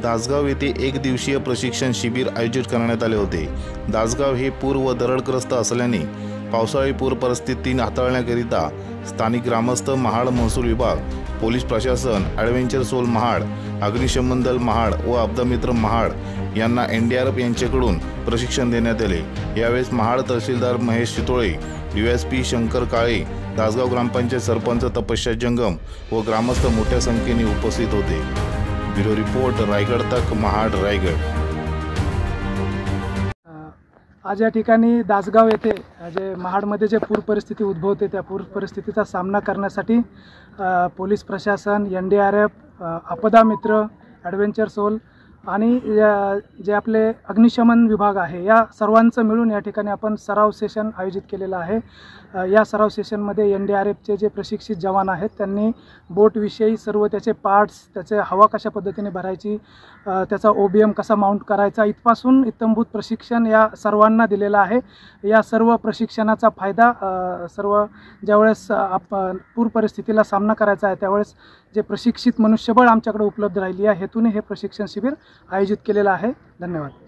दासगाव येथे एक दिवसीय प्रशिक्षण शिबिर आयोजित करण्यात आले होते। दासगाव हे पूर व दरडग्रस्त असल्याने पावसाळी पूर परिस्थिती हाताळण्याकरिता स्थानिक ग्रामस्थ, महाड महसूल विभाग, पोलीस प्रशासन, ॲडव्हेंचर सोल महाड, अग्निशमन दल महाड व आपदामित्र महाड यांना NDRF यांच्याकडून प्रशिक्षण देण्यात आले। यावेळेस महाड तहसीलदार महेश चितोळे, DSP शंकर काळे, दासगाव ग्रामपंचायत सरपंच तपस्या जंगम व ग्रामस्थ मोठ्या संख्येने उपस्थित होते। ब्युरो रिपोर्ट, रायगड तक, महाड, रायगड। आज या ठिकाणी दासगाव येथे जे महाडमध्ये जे पूर परिस्थिती उद्भवते त्या पूर परिस्थितीचा सामना करण्यासाठी पोलीस प्रशासन, NDRF, आपदा मित्र, ॲडव्हेंचर सोल आणि जे आपले अग्निशमन विभाग आहे या सर्वांचं मिळून या ठिकाणी आपण सराव सेशन आयोजित केलेलं आहे। या सराव सेशनमध्ये NDRFचे जे प्रशिक्षित जवान आहेत त्यांनी बोटविषयी सर्व त्याचे पार्ट्स, त्याचे हवा कशा पद्धतीने भरायची, त्याचा OBM कसा माउंट करायचा इथपासून इत्थंभूत प्रशिक्षण या सर्वांना दिलेलं आहे। या सर्व प्रशिक्षणाचा फायदा सर्व ज्यावेळेस पूर परिस्थितीला सामना करायचा आहे त्यावेळेस जे प्रशिक्षित मनुष्यबळ आमच्याकडे उपलब्ध राहिली आहे हेतूने हे प्रशिक्षण शिबिर आयोजित केलेलं आहे। धन्यवाद।